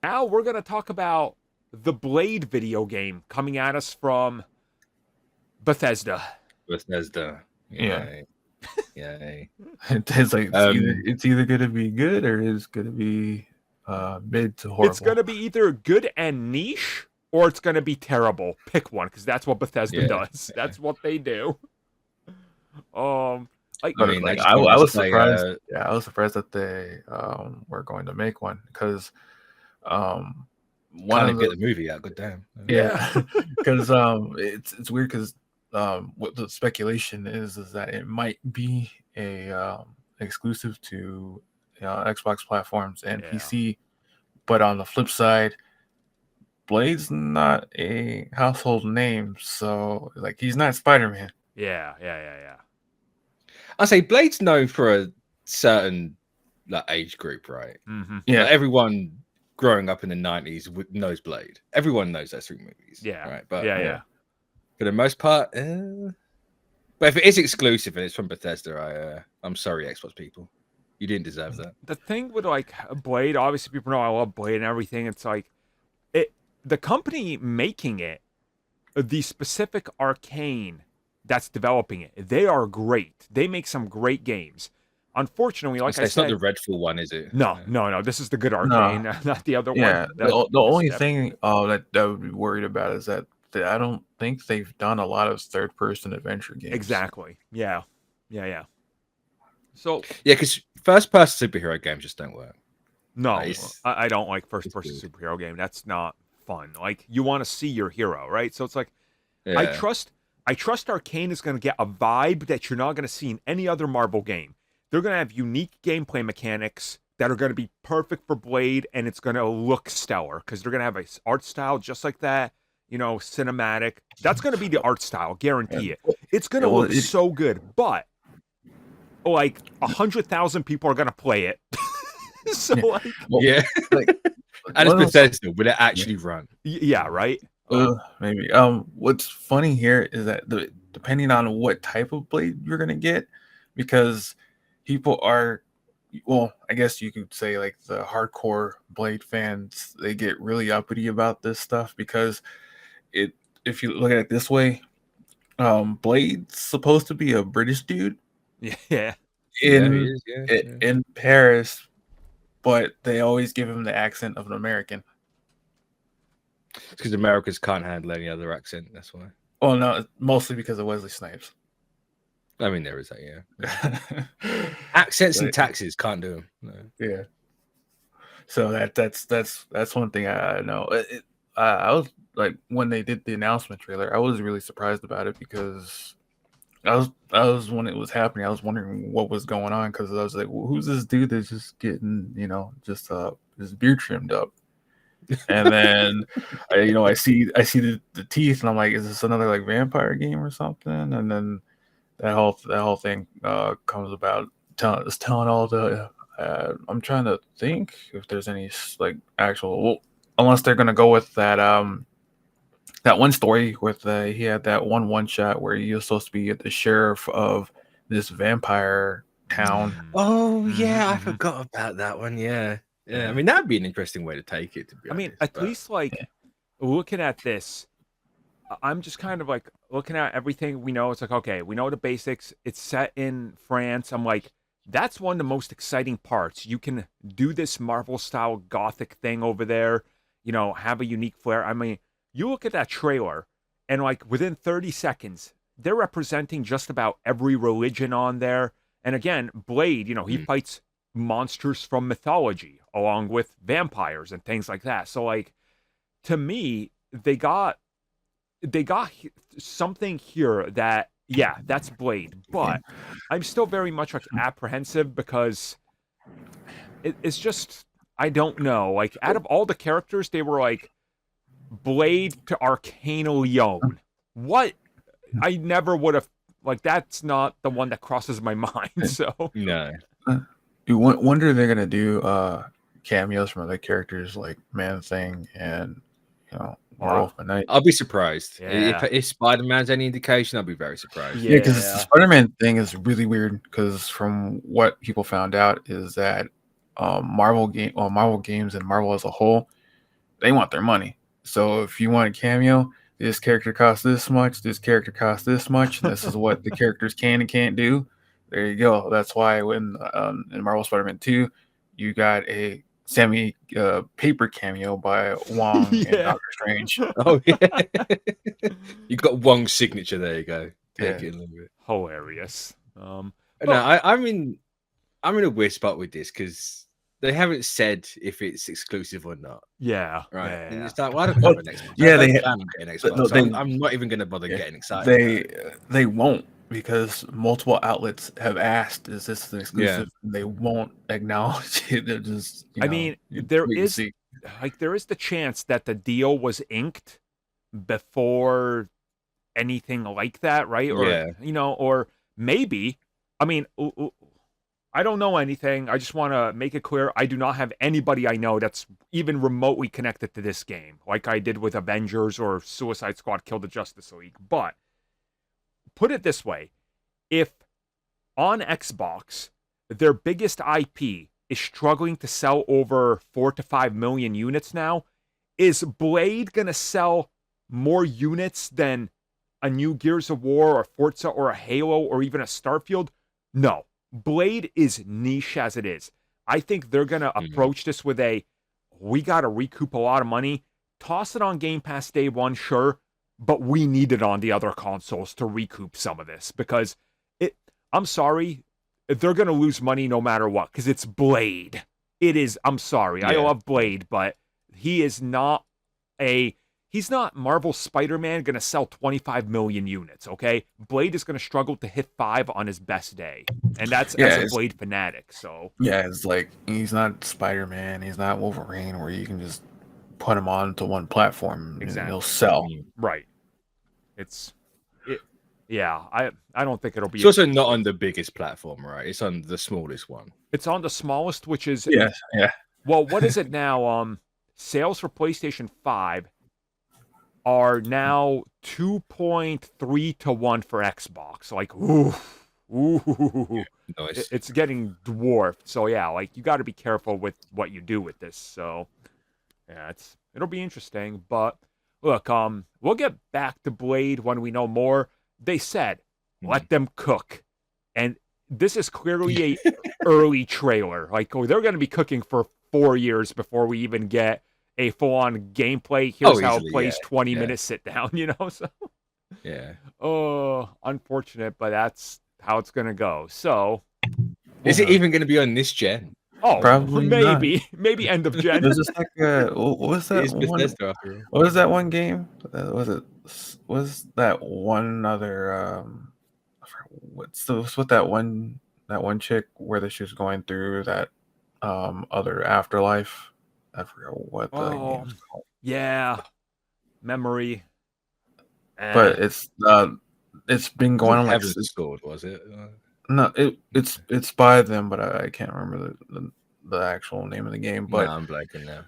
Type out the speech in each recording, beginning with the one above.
Now we're going to talk about the Blade video game coming at us from Bethesda. Bethesda. Yeah. Yay. Yay. It's like it's either gonna be good or it's gonna be mid to horrible. It's going to be either good and niche or it's going to be terrible. Pick one, because that's what Bethesda does. That's what they do. I was surprised. I was surprised that they were going to make one because one of the movie out. Good damn. Yeah, because it's weird because what the speculation is that it might be a exclusive to Xbox platforms and PC, but on the flip side, Blade's not a household name, so like he's not Spider-Man. Yeah. I say Blade's known for a certain age group, right? Mm-hmm. Yeah, everyone growing up in the 90s knows Blade. Everyone knows those three movies. Yeah, right. But yeah. For the most part, but if it is exclusive and it's from Bethesda, I'm sorry, Xbox people, you didn't deserve that. The thing with Blade, obviously people know I love Blade and everything. It's like the company making it, the specific Arcane that's developing it, they are great. They make some great games. Unfortunately, like I said, it's not the Redfall one, is it? No. This is the good Arcane, not the other one. Yeah, the only thing that I would be worried about is that I don't think they've done a lot of third-person adventure games. Exactly. Yeah. So because first-person superhero games just don't work. No, I don't like first-person superhero game. That's not fun. Like, you want to see your hero, right? So it's like, I trust Arcane is going to get a vibe that you're not going to see in any other Marvel game. They're going to have unique gameplay mechanics that are going to be perfect for Blade, and it's going to look stellar because they're going to have an art style just like that, cinematic. That's going to be the art style, guarantee it. It's going to look so good, but like 100,000 people are going to play it. So and it's Bethesda. Will it actually run? Yeah, right. Maybe. What's funny here is that depending on what type of Blade you're gonna get, because people are, I guess you could say like the hardcore Blade fans, they get really uppity about this stuff because if you look at it this way, Blade's supposed to be a British dude. Yeah. In Paris, but they always give him the accent of an American. It's because Americans can't handle any other accent. That's why. Well, no, mostly because of Wesley Snipes. I mean, there is that, yeah. Accents and taxes can't do them. No. Yeah. So that's one thing I know. I was like, when they did the announcement trailer, I was really surprised about it because I was when it was happening, I was wondering what was going on because I was like, well, who's this dude that's just getting, just his beard trimmed up? And then I see the teeth and I'm like, is this another like vampire game or something? And then that whole thing comes about telling all the I'm trying to think if there's any like actual, unless they're gonna go with that one story with he had that one shot where he was supposed to be the sheriff of this vampire town. Oh yeah, I forgot about that one. Yeah. I mean, that'd be an interesting way to take it. To be honest, at least looking at this, I'm just kind of like looking at everything we know. It's like, okay, we know the basics. It's set in France. I'm like, that's one of the most exciting parts. You can do this Marvel style gothic thing over there. Have a unique flair. I mean, you look at that trailer, and like within 30 seconds, they're representing just about every religion on there. And again, Blade, he fights monsters from mythology along with vampires and things like that. So like, to me, they got something here that, yeah, that's Blade. But I'm still very much like apprehensive because it's just, I don't know. Like, out of all the characters, they were like, Blade to Arcana Leon. What? I never would have, like, that's not the one that crosses my mind. So no. You wonder if they're gonna do cameos from other characters like Man-Thing and Werewolf by Night. I'll be surprised. Yeah. If Spider-Man's any indication, I'll be very surprised. Yeah, because the Spider-Man thing is really weird. Because from what people found out is that Marvel games and Marvel as a whole, they want their money. So if you want a cameo, this character costs this much, this character costs this much, and this is what the characters can and can't do. There you go. That's why when in Marvel Spider-Man 2, you got a semi paper cameo by Wong and Yeah. Doctor Strange. Oh yeah, you got Wong's signature. There you go. Take Yeah. it a little bit. Hilarious. No, I'm in a weird spot with this because they haven't said if it's exclusive or not. Yeah. Right. Yeah, And yeah. it's like, well, I don't have an Xbox. Yeah, I don't they- plan on getting an but Xbox. no, So they- I'm not even going to bother getting excited. They won't, because multiple outlets have asked, "Is this an exclusive?" And they won't acknowledge it. They're just, I mean, there wait and is see. there is the chance that the deal was inked before anything like that, right? Or Yeah. or maybe. I mean, I don't know anything. I just want to make it clear I do not have anybody I know that's even remotely connected to this game, like I did with Avengers or Suicide Squad Kill the Justice League. But put it this way, if on Xbox their biggest IP is struggling to sell over 4 to 5 million units now, is Blade going to sell more units than a new Gears of War or Forza or a Halo or even a Starfield? No. Blade is niche as it is. I think they're going to approach this with we got to recoup a lot of money. Toss it on Game Pass day one, sure, but we need it on the other consoles to recoup some of this because I'm sorry, they're going to lose money no matter what because it's Blade. It is, I'm sorry. I Yeah. love Blade, but he's not Marvel Spider-Man going to sell 25 million units, okay? Blade is going to struggle to hit 5 on his best day. And that's as a Blade fanatic, so. Yeah, it's like he's not Spider-Man, he's not Wolverine, where you can just put him onto one platform and he'll sell. Right. I don't think it'll be. It's also not on the biggest platform, right? It's on the smallest one. It's on the smallest, which is. Yeah. Well, what is it now? Sales for PlayStation 5 are now 2.3 to 1 for Xbox. Like, ooh. Nice. It's getting dwarfed. So yeah, like you got to be careful with what you do with this. So yeah, it'll be interesting. But look, we'll get back to Blade when we know more. They said let them cook, and this is clearly a early trailer. Like they're going to be cooking for 4 years before we even get a full-on gameplay. Here's how it plays. 20 minutes sit down. So yeah. Oh, unfortunate, but that's how it's going to go. So, is it even going to be on this gen? Oh, Probably maybe end of gen. There's just like what was that one? Bethesda. What was that one game? Was that one other what's with that one chick where she was going through that other afterlife? I forgot what the game's called. Yeah, memory. But it's been going on like Heaven's Sword, was it? No, it's by them, but I can't remember the actual name of the game. But I'm blanking now.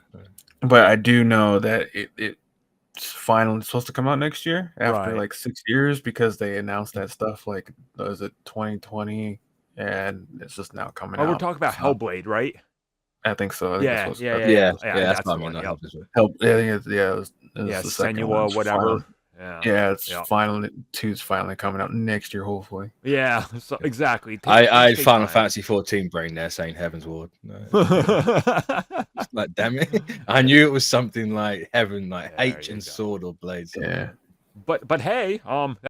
But I do know that it's finally supposed to come out next year after like 6 years because they announced that stuff like was it 2020 and it's just now coming out. We're talking about Hellblade, right? I think so. Yeah, that's that's the what one. I Yep. it was the second Senua, one. whatever. It's finally 2's finally coming out next year, hopefully. Yeah, so, exactly. I had Final Fantasy 14 brain there saying Heaven's Ward. No. Like, damn it! I knew it was something like Heaven, like H and Sword or Blade. Yeah, but hey,